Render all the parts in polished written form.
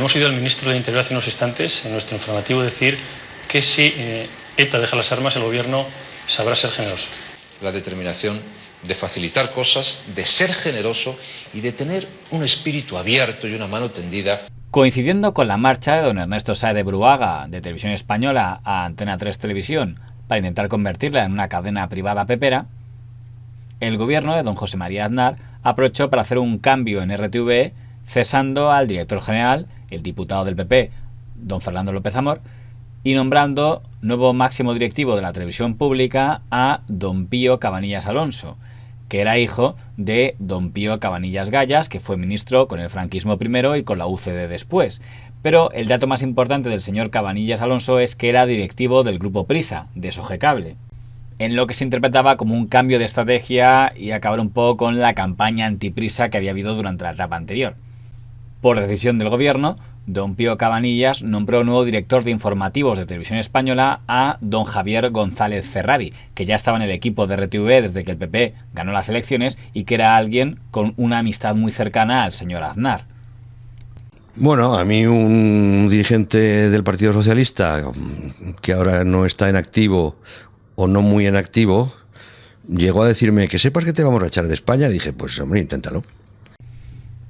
hemos oído al ministro de Interior hace unos instantes en nuestro informativo decir que si ETA deja las armas, el gobierno sabrá ser generoso. La determinación de facilitar cosas, de ser generoso y de tener un espíritu abierto y una mano tendida. Coincidiendo con la marcha de don Ernesto Sáez de Buruaga de Televisión Española a Antena 3 Televisión para intentar convertirla en una cadena privada pepera, el gobierno de don José María Aznar aprovechó para hacer un cambio en RTVE, cesando al director general, el diputado del PP, don Fernando López Amor, y nombrando nuevo máximo directivo de la televisión pública a don Pío Cabanillas Alonso, que era hijo de don Pío Cabanillas Gallas, que fue ministro con el franquismo primero y con la UCD después. Pero el dato más importante del señor Cabanillas Alonso es que era directivo del grupo Prisa, de Sogecable, en lo que se interpretaba como un cambio de estrategia y acabar un poco con la campaña antiprisa que había habido durante la etapa anterior. Por decisión del gobierno, don Pío Cabanillas nombró nuevo director de informativos de Televisión Española a don Javier González Ferrari, que ya estaba en el equipo de RTV desde que el PP ganó las elecciones y que era alguien con una amistad muy cercana al señor Aznar. Bueno, a mí un dirigente del Partido Socialista, que ahora no está en activo o no muy en activo, llegó a decirme que sepas que te vamos a echar de España. Y dije, pues hombre, inténtalo.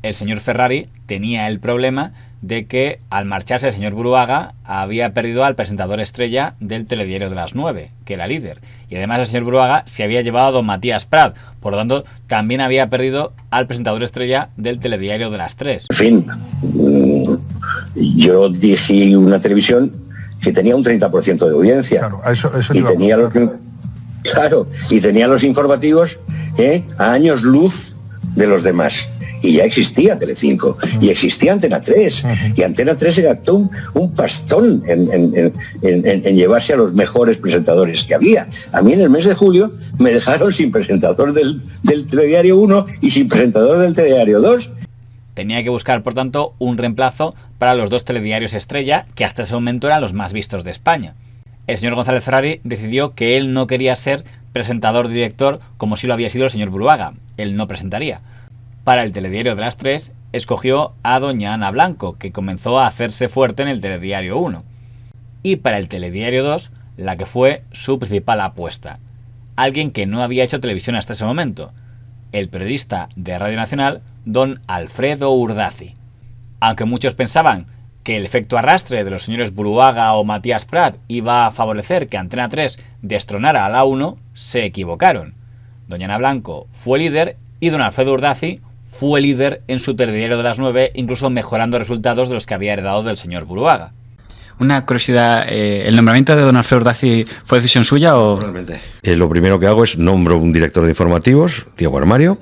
El señor Ferrari tenía el problema de que al marcharse el señor Buruaga había perdido al presentador estrella del telediario de las 9, que era líder. Y además el señor Buruaga se había llevado a don Matías Prat, por lo tanto también había perdido al presentador estrella del telediario de las 3. En fin, yo dirigí una televisión que tenía un 30% de audiencia. Claro, eso y tenía los informativos a años luz de los demás. Y ya existía Telecinco, y existía Antena 3, y Antena 3 se gastó un pastón en llevarse a los mejores presentadores que había. A mí en el mes de julio me dejaron sin presentador del Telediario 1 y sin presentador del Telediario 2. Tenía que buscar, por tanto, un reemplazo para los dos telediarios estrella, que hasta ese momento eran los más vistos de España. El señor González Ferrari decidió que él no quería ser presentador-director como si lo había sido el señor Buruaga. Él no presentaría. Para el telediario de las 3, escogió a doña Ana Blanco, que comenzó a hacerse fuerte en el telediario 1. Y para el telediario 2, la que fue su principal apuesta. Alguien que no había hecho televisión hasta ese momento. El periodista de Radio Nacional, don Alfredo Urdaci. Aunque muchos pensaban que el efecto arrastre de los señores Buruaga o Matías Prat iba a favorecer que Antena 3 destronara a la 1, se equivocaron. Doña Ana Blanco fue líder y don Alfredo Urdaci fue líder en su telediario de las 9, incluso mejorando resultados de los que había heredado del señor Buruaga. Una curiosidad, ¿el nombramiento de don Alfredo Urdaci fue decisión suya o...? Realmente. Lo primero que hago es nombro un director de informativos, Diego Armario.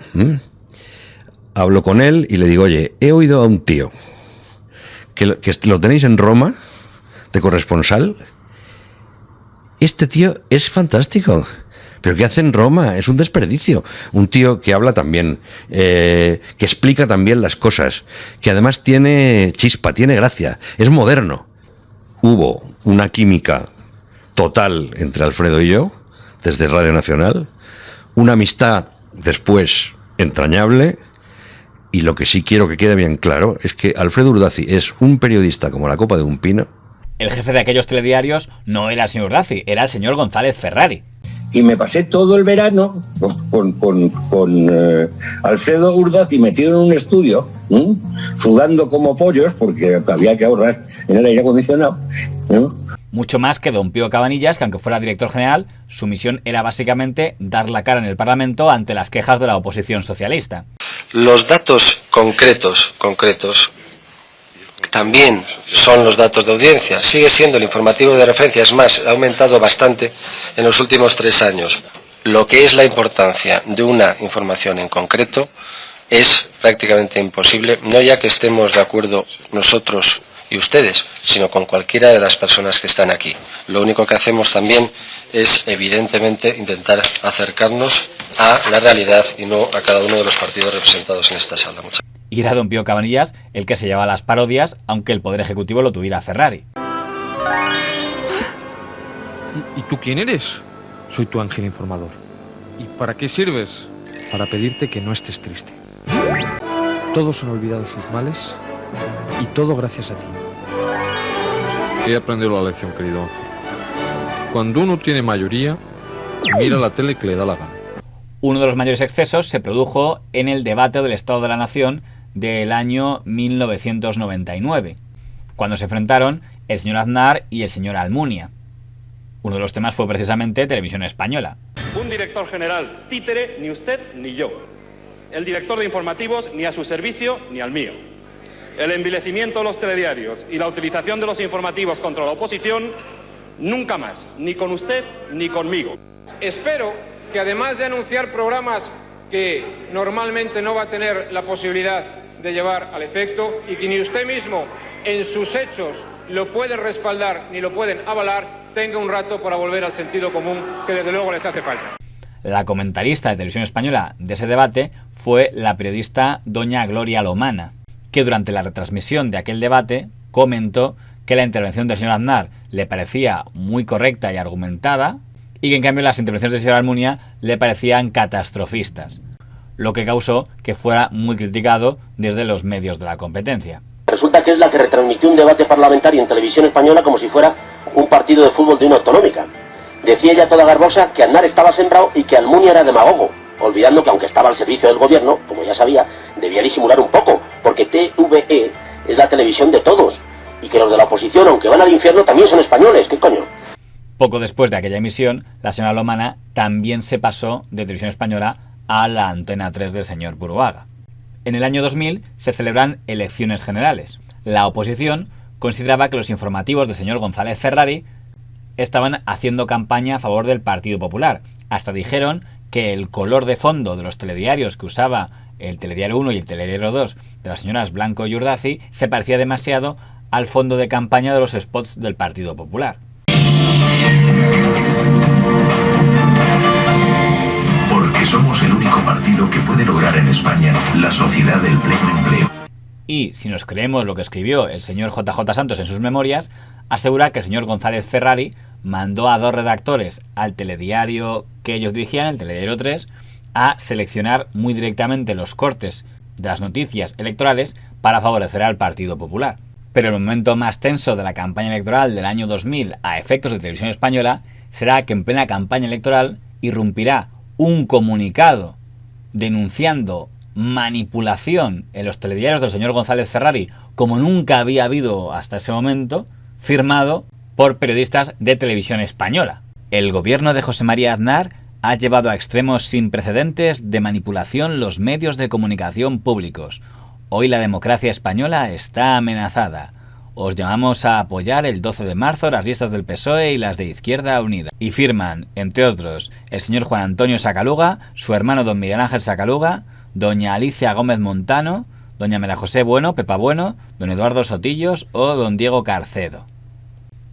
Hablo con él y le digo, oye, he oído a un tío que lo tenéis en Roma, de corresponsal. Este tío es fantástico. ¿Pero qué hace en Roma? Es un desperdicio. Un tío que habla también, que explica también las cosas, que además tiene chispa, tiene gracia, es moderno. Hubo una química total entre Alfredo y yo, desde Radio Nacional, una amistad después entrañable, y lo que sí quiero que quede bien claro es que Alfredo Urdaci es un periodista como la copa de un pino. El jefe de aquellos telediarios no era el señor Urdaci, era el señor González Ferrari. Y me pasé todo el verano con Alfredo Urdaci metido en un estudio, sudando como pollos, porque había que ahorrar en el aire acondicionado. Mucho más que don Pío Cabanillas, que aunque fuera director general, su misión era básicamente dar la cara en el Parlamento ante las quejas de la oposición socialista. Los datos concretos también son los datos de audiencia. Sigue siendo el informativo de referencia, es más, ha aumentado bastante en los últimos 3 años. Lo que es la importancia de una información en concreto es prácticamente imposible, no ya que estemos de acuerdo nosotros y ustedes, sino con cualquiera de las personas que están aquí. Lo único que hacemos también es, evidentemente, intentar acercarnos a la realidad y no a cada uno de los partidos representados en esta sala. Y era don Pío Cabanillas el que se llevaba las parodias, aunque el Poder Ejecutivo lo tuviera Ferrari. ¿Y tú quién eres? Soy tu ángel informador. ¿Y para qué sirves? Para pedirte que no estés triste. Todos han olvidado sus males Y todo gracias a ti. He aprendido la lección, querido Ángel. Cuando uno tiene mayoría, mira la tele que le da la gana. Uno de los mayores excesos se produjo en el debate del Estado de la Nación del año 1999, cuando se enfrentaron el señor Aznar y el señor Almunia. Uno de los temas fue precisamente Televisión Española. Un director general títere, ni usted ni yo. El director de informativos ni a su servicio ni al mío. El envilecimiento de los telediarios y la utilización de los informativos contra la oposición, nunca más, ni con usted ni conmigo. Espero que además de anunciar programas que normalmente no va a tener la posibilidad de llevar al efecto y que ni usted mismo en sus hechos lo pueden respaldar ni lo pueden avalar, tenga un rato para volver al sentido común que desde luego les hace falta. La comentarista de Televisión Española de ese debate fue la periodista doña Gloria Lomana, que durante la retransmisión de aquel debate comentó que la intervención del señor Aznar le parecía muy correcta y argumentada y que en cambio las intervenciones del señor Almunia le parecían catastrofistas, lo que causó que fuera muy criticado desde los medios de la competencia. Resulta que es la que retransmitió un debate parlamentario en Televisión Española como si fuera un partido de fútbol de una autonómica. Decía ella toda garbosa que Aznar estaba sembrado y que Almunia era demagogo, olvidando que aunque estaba al servicio del gobierno, como ya sabía, debía disimular un poco, porque TVE es la televisión de todos, y que los de la oposición, aunque van al infierno, también son españoles, ¿qué coño? Poco después de aquella emisión, la señora Lomana también se pasó de Televisión Española a la Antena 3 del señor Buruaga. En el año 2000 se celebran elecciones generales. La oposición consideraba que los informativos del señor González Ferrari estaban haciendo campaña a favor del Partido Popular. Hasta dijeron que el color de fondo de los telediarios que usaba el Telediario 1 y el Telediario 2 de las señoras Blanco y Urdaci se parecía demasiado al fondo de campaña de los spots del Partido Popular. Porque somos el único partido que puede lograr en España la sociedad del pleno empleo. Y, si nos creemos lo que escribió el señor JJ Santos en sus memorias, asegura que el señor González Ferrari mandó a 2 redactores al telediario que ellos dirigían, el Telediario 3, a seleccionar muy directamente los cortes de las noticias electorales para favorecer al Partido Popular. Pero el momento más tenso de la campaña electoral del año 2000 a efectos de Televisión Española será que en plena campaña electoral irrumpirá un comunicado denunciando manipulación en los telediarios del señor González Ferrari como nunca había habido hasta ese momento, firmado por periodistas de Televisión Española. El gobierno de José María Aznar ha llevado a extremos sin precedentes de manipulación los medios de comunicación públicos. Hoy la democracia española está amenazada. Os llamamos a apoyar el 12 de marzo las listas del PSOE y las de Izquierda Unida. Y firman, entre otros, el señor Juan Antonio Sacaluga, su hermano don Miguel Ángel Sacaluga, doña Alicia Gómez Montano, doña María José Bueno, Pepa Bueno, don Eduardo Sotillos o don Diego Carcedo.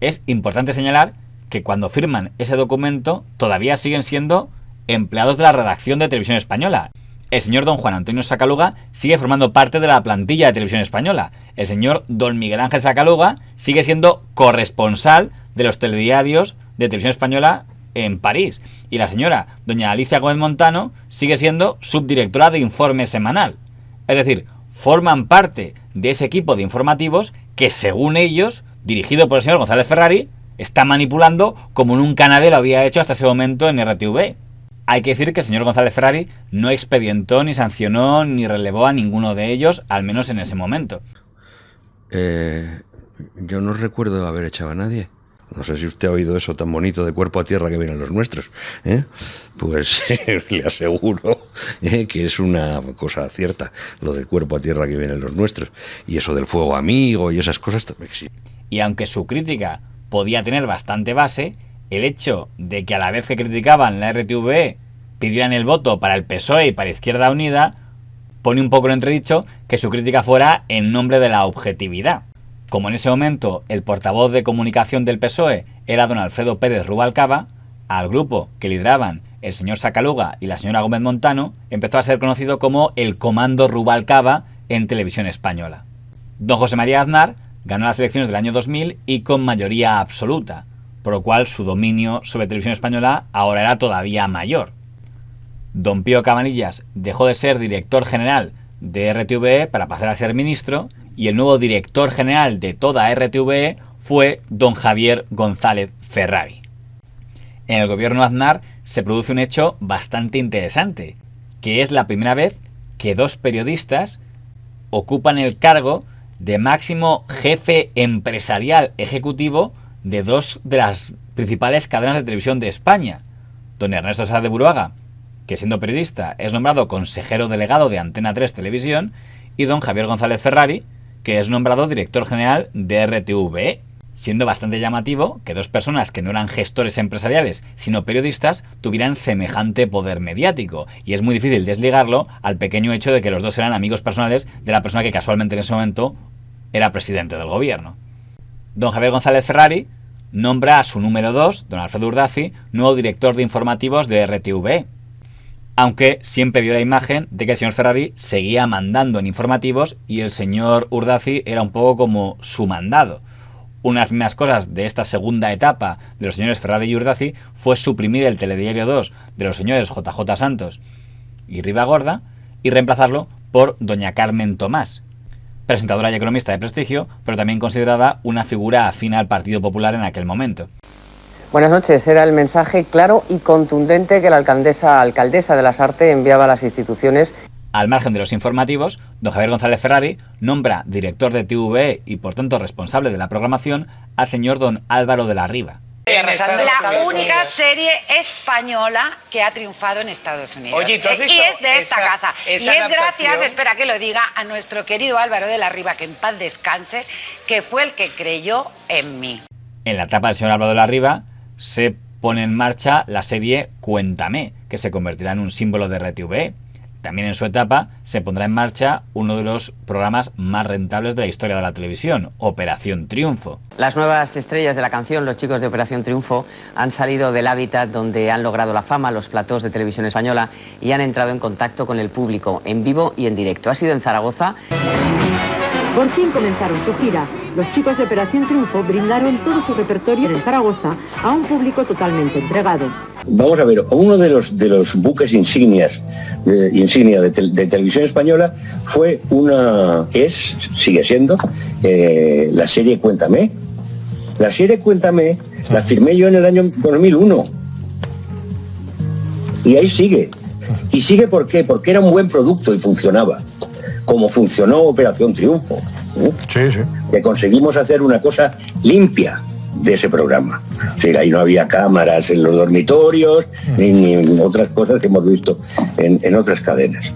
Es importante señalar que cuando firman ese documento todavía siguen siendo empleados de la redacción de Televisión Española. El señor don Juan Antonio Sacaluga sigue formando parte de la plantilla de Televisión Española. El señor don Miguel Ángel Sacaluga sigue siendo corresponsal de los telediarios de Televisión Española en París. Y la señora doña Alicia Gómez Montano sigue siendo subdirectora de Informe Semanal. Es decir, forman parte de ese equipo de informativos que, según ellos, dirigido por el señor González Ferrari, está manipulando como nunca nadie lo había hecho hasta ese momento en RTV. Hay que decir que el señor González Ferrari no expedientó, ni sancionó, ni relevó a ninguno de ellos, al menos en ese momento. Yo no recuerdo haber echado a nadie. No sé si usted ha oído eso tan bonito de cuerpo a tierra que vienen los nuestros, ¿eh? Pues le aseguro que es una cosa cierta, lo de cuerpo a tierra que vienen los nuestros. Y eso del fuego amigo y esas cosas también existen. Y aunque su crítica podía tener bastante base, el hecho de que a la vez que criticaban la RTV pidieran el voto para el PSOE y para Izquierda Unida, pone un poco en entredicho que su crítica fuera en nombre de la objetividad. Como en ese momento el portavoz de comunicación del PSOE era don Alfredo Pérez Rubalcaba, al grupo que lideraban el señor Sacaluga y la señora Gómez Montano empezó a ser conocido como el Comando Rubalcaba en Televisión Española. Don José María Aznar ganó las elecciones del año 2000 y con mayoría absoluta, por lo cual su dominio sobre Televisión Española ahora era todavía mayor. Don Pío Cabanillas dejó de ser director general de RTV para pasar a ser ministro y el nuevo director general de toda RTVE fue don Javier González Ferrari. En el gobierno Aznar se produce un hecho bastante interesante, que es la primera vez que dos periodistas ocupan el cargo de máximo jefe empresarial ejecutivo de dos de las principales cadenas de televisión de España. Don Ernesto Sáez de Buruaga, que siendo periodista es nombrado consejero delegado de Antena 3 Televisión, y don Javier González Ferrari, que es nombrado director general de RTVE, siendo bastante llamativo que dos personas que no eran gestores empresariales, sino periodistas, tuvieran semejante poder mediático, y es muy difícil desligarlo al pequeño hecho de que los dos eran amigos personales de la persona que casualmente en ese momento era presidente del gobierno. Don Javier González Ferrari nombra a su número 2, don Alfredo Urdazi, nuevo director de informativos de RTVE, aunque siempre dio la imagen de que el señor Ferrari seguía mandando en informativos y el señor Urdazi era un poco como su mandado. Una de las primeras cosas de esta segunda etapa de los señores Ferrari y Urdazi fue suprimir el Telediario 2 de los señores JJ Santos y Ribagorda y reemplazarlo por doña Carmen Tomás, presentadora y economista de prestigio, pero también considerada una figura afín al Partido Popular en aquel momento. Buenas noches. Era el mensaje claro y contundente que la alcaldesa de Lasarte enviaba a las instituciones. Al margen de los informativos, don Javier González Ferrari nombra director de TVE y por tanto responsable de la programación al señor don Álvaro de la Riva. La única serie española que ha triunfado en Estados Unidos. Oye, ¿tú has visto y es de esta casa. Y es adaptación? gracias, espera que lo diga, a nuestro querido Álvaro de la Riva, que en paz descanse, que fue el que creyó en mí. En la etapa del señor Álvaro de la Riva se pone en marcha la serie Cuéntame, que se convertirá en un símbolo de RTVE. También en su etapa se pondrá en marcha uno de los programas más rentables de la historia de la televisión, Operación Triunfo. Las nuevas estrellas de la canción, los chicos de Operación Triunfo, han salido del hábitat donde han logrado la fama, los platós de televisión española, y han entrado en contacto con el público, en vivo y en directo. Ha sido en Zaragoza. Por fin comenzaron su gira. Los chicos de Operación Triunfo brindaron todo su repertorio en Zaragoza a un público totalmente entregado. Vamos a ver, uno de los buques insignia de televisión española fue sigue siendo, la serie Cuéntame. La serie Cuéntame la firmé yo en el año 2001. Y ahí sigue. ¿Y sigue por qué? Porque era un buen producto y funcionaba. Como funcionó Operación Triunfo. Sí, sí. Que conseguimos hacer una cosa limpia de ese programa. Es decir, ahí no había cámaras en los dormitorios, ni otras cosas que hemos visto en otras cadenas.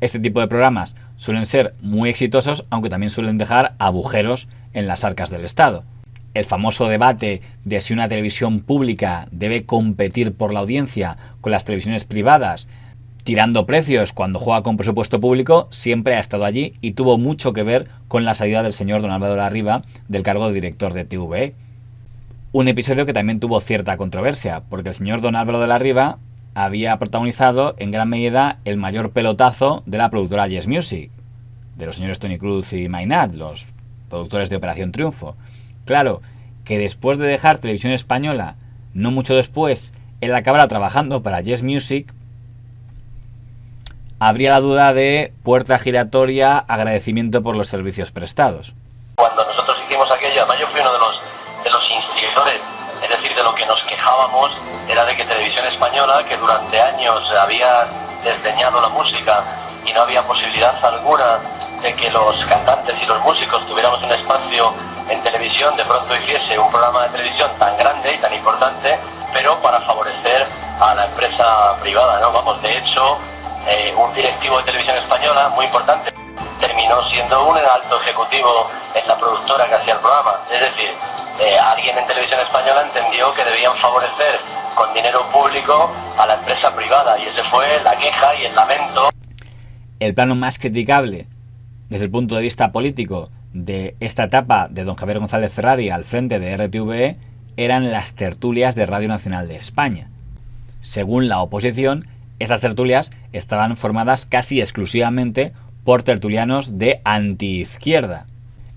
Este tipo de programas suelen ser muy exitosos, aunque también suelen dejar agujeros en las arcas del Estado. El famoso debate de si una televisión pública debe competir por la audiencia con las televisiones privadas, tirando precios cuando juega con presupuesto público, siempre ha estado allí y tuvo mucho que ver con la salida del señor don Álvaro de la Riva del cargo de director de TVE. Un episodio que también tuvo cierta controversia, porque el señor don Álvaro de la Riva había protagonizado en gran medida el mayor pelotazo de la productora Yes Music, de los señores Tony Cruz y Mainat, los productores de Operación Triunfo. Claro, que después de dejar Televisión Española, no mucho después, él acabará trabajando para Yes Music, habría la duda de puerta giratoria, agradecimiento por los servicios prestados. Cuando nosotros hicimos aquello, además yo fui uno de los instigadores, es decir, de lo que nos quejábamos era de que Televisión Española, que durante años había desdeñado la música y no había posibilidad alguna de que los cantantes y los músicos tuviéramos un espacio en televisión, de pronto hiciese un programa de televisión tan grande y tan importante, pero para favorecer a la empresa privada, ¿no? Vamos, de hecho, un directivo de Televisión Española muy importante terminó siendo un alto ejecutivo en la productora que hacía el programa. Es decir, alguien en Televisión Española entendió que debían favorecer con dinero público a la empresa privada, y ese fue la queja y el lamento. El plano más criticable desde el punto de vista político de esta etapa de don Javier González Ferrari al frente de RTVE eran las tertulias de Radio Nacional de España. Según la oposición, estas tertulias estaban formadas casi exclusivamente por tertulianos de antiizquierda.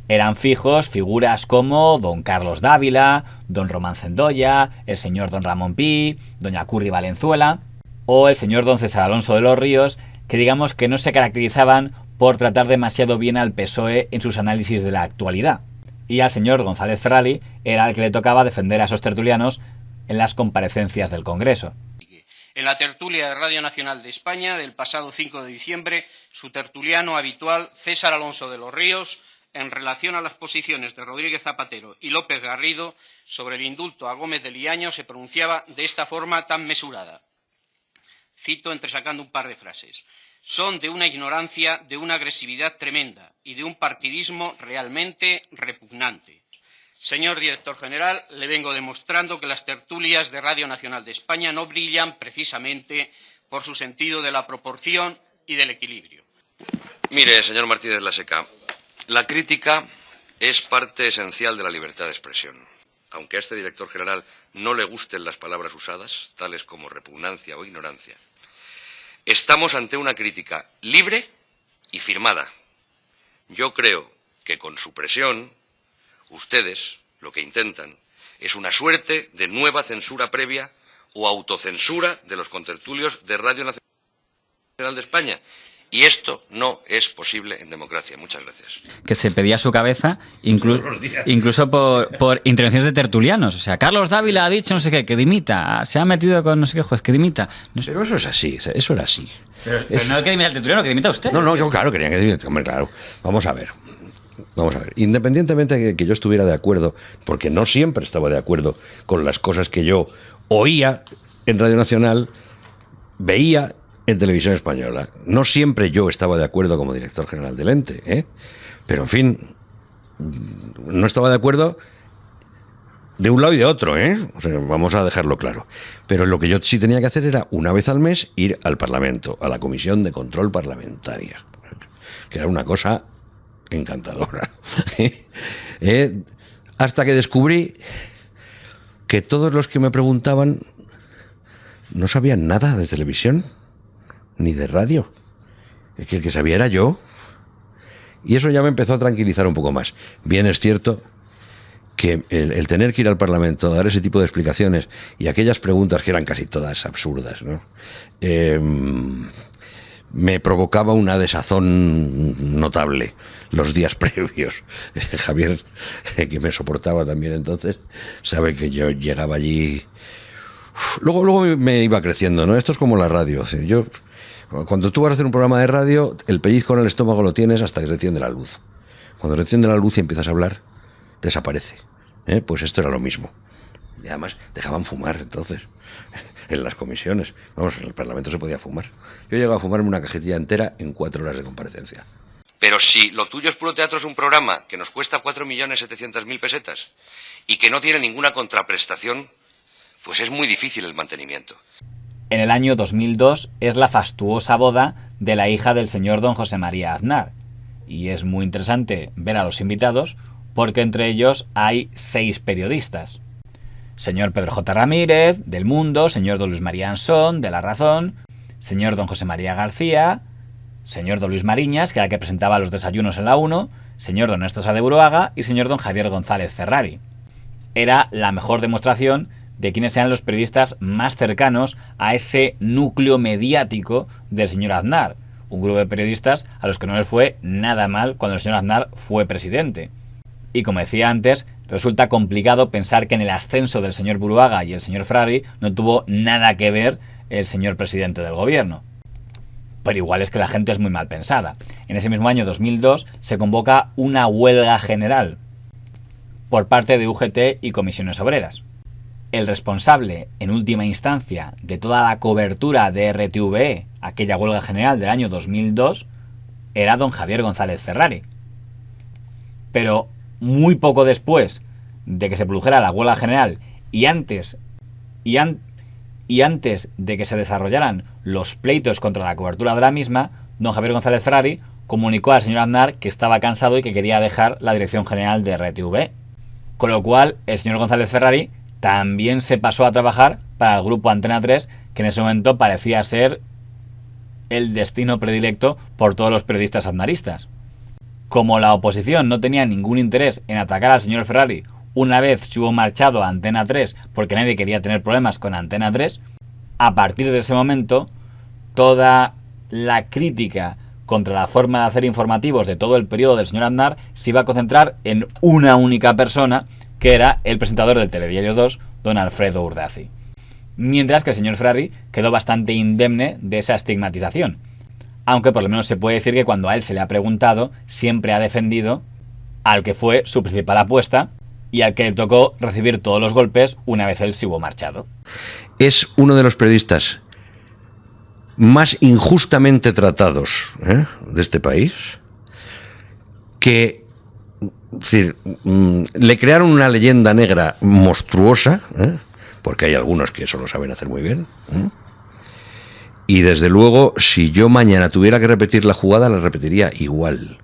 Eran fijos figuras como don Carlos Dávila, don Román Cendoya, el señor don Ramón Pi, doña Curri Valenzuela o el señor don César Alonso de los Ríos, que digamos que no se caracterizaban por tratar demasiado bien al PSOE en sus análisis de la actualidad. Y al señor González Ferrari era el que le tocaba defender a esos tertulianos en las comparecencias del Congreso. En la tertulia de Radio Nacional de España del pasado 5 de diciembre, su tertuliano habitual, César Alonso de los Ríos, en relación a las posiciones de Rodríguez Zapatero y López Garrido sobre el indulto a Gómez de Liaño, se pronunciaba de esta forma tan mesurada. Cito entresacando un par de frases. Son de una ignorancia, de una agresividad tremenda y de un partidismo realmente repugnante. Señor director general, le vengo demostrando que las tertulias de Radio Nacional de España no brillan precisamente por su sentido de la proporción y del equilibrio. Mire, señor Martínez Laseca, la crítica es parte esencial de la libertad de expresión. Aunque a este director general no le gusten las palabras usadas, tales como repugnancia o ignorancia, estamos ante una crítica libre y firmada. Yo creo que con su presión, ustedes lo que intentan es una suerte de nueva censura previa o autocensura de los contertulios de Radio Nacional de España. Y esto no es posible en democracia. Muchas gracias. Que se pedía su cabeza incluso por intervenciones de tertulianos. O sea, Carlos Dávila ha dicho no sé qué, que dimita. Se ha metido con no sé qué juez, que dimita. No sé. Pero eso es así, eso era así. Pero no que dimita el tertuliano, que dimita usted. No, yo claro, quería que dimita. Hombre, claro. Vamos a ver. Independientemente de que yo estuviera de acuerdo, porque no siempre estaba de acuerdo con las cosas que yo oía en Radio Nacional, veía en Televisión Española. No siempre yo estaba de acuerdo como director general del ente, ¿eh? Pero en fin, no estaba de acuerdo de un lado y de otro, ¿eh? O sea, vamos a dejarlo claro. Pero lo que yo sí tenía que hacer era, una vez al mes, ir al Parlamento, a la Comisión de Control Parlamentaria, que era una cosa encantadora. Hasta que descubrí que todos los que me preguntaban no sabían nada de televisión ni de radio. Que el que sabía era yo. Y eso ya me empezó a tranquilizar un poco más. Bien es cierto que el tener que ir al Parlamento, dar ese tipo de explicaciones y aquellas preguntas que eran casi todas absurdas, ¿no? Me provocaba una desazón notable los días previos. Javier, que me soportaba también entonces, sabe que yo llegaba allí. Luego me iba creciendo, ¿no? Esto es como la radio. Cuando tú vas a hacer un programa de radio, el pellizco en el estómago lo tienes hasta que se enciende la luz. Cuando se enciende la luz y empiezas a hablar, desaparece. Pues esto era lo mismo. Y además dejaban fumar entonces en las comisiones. Vamos, en el Parlamento se podía fumar. Yo llegaba a fumarme una cajetilla entera en 4 horas de comparecencia. Pero si lo tuyo es puro teatro, es un programa que nos cuesta 4.700.000 pesetas y que no tiene ninguna contraprestación, pues es muy difícil el mantenimiento. En el año 2002 es la fastuosa boda de la hija del señor don José María Aznar. Y es muy interesante ver a los invitados porque entre ellos hay 6 periodistas. Señor Pedro J. Ramírez, del Mundo, señor don Luis María Ansón, de La Razón, señor don José María García, señor don Luis Mariñas, que era el que presentaba los desayunos en la 1, señor don Ernesto Sá de Buruaga y señor don Javier González Ferrari. Era la mejor demostración de quiénes eran los periodistas más cercanos a ese núcleo mediático del señor Aznar, un grupo de periodistas a los que no les fue nada mal cuando el señor Aznar fue presidente. Y como decía antes, resulta complicado pensar que en el ascenso del señor Buruaga y el señor Ferrari no tuvo nada que ver el señor presidente del gobierno. Pero igual es que la gente es muy mal pensada. En ese mismo año 2002 se convoca una huelga general por parte de UGT y comisiones obreras. El responsable, en última instancia, de toda la cobertura de RTVE, aquella huelga general del año 2002, era don Javier González Ferrari. Pero muy poco después de que se produjera la huelga general y antes de que se desarrollaran los pleitos contra la cobertura de la misma, don Javier González Ferrari comunicó al señor Aznar que estaba cansado y que quería dejar la dirección general de RTVE. Con lo cual, el señor González Ferrari también se pasó a trabajar para el grupo Antena 3, que en ese momento parecía ser el destino predilecto por todos los periodistas aznaristas. Como la oposición no tenía ningún interés en atacar al señor Ferrari una vez se hubo marchado a Antena 3 porque nadie quería tener problemas con Antena 3, a partir de ese momento toda la crítica contra la forma de hacer informativos de todo el periodo del señor Aznar se iba a concentrar en una única persona, que era el presentador del Telediario 2, don Alfredo Urdaci. Mientras que el señor Ferrari quedó bastante indemne de esa estigmatización. Aunque por lo menos se puede decir que cuando a él se le ha preguntado, siempre ha defendido al que fue su principal apuesta y al que le tocó recibir todos los golpes una vez él se hubo marchado. Es uno de los periodistas más injustamente tratados de este país, que es decir, le crearon una leyenda negra monstruosa, porque hay algunos que eso lo saben hacer muy bien, y desde luego, si yo mañana tuviera que repetir la jugada, la repetiría igual.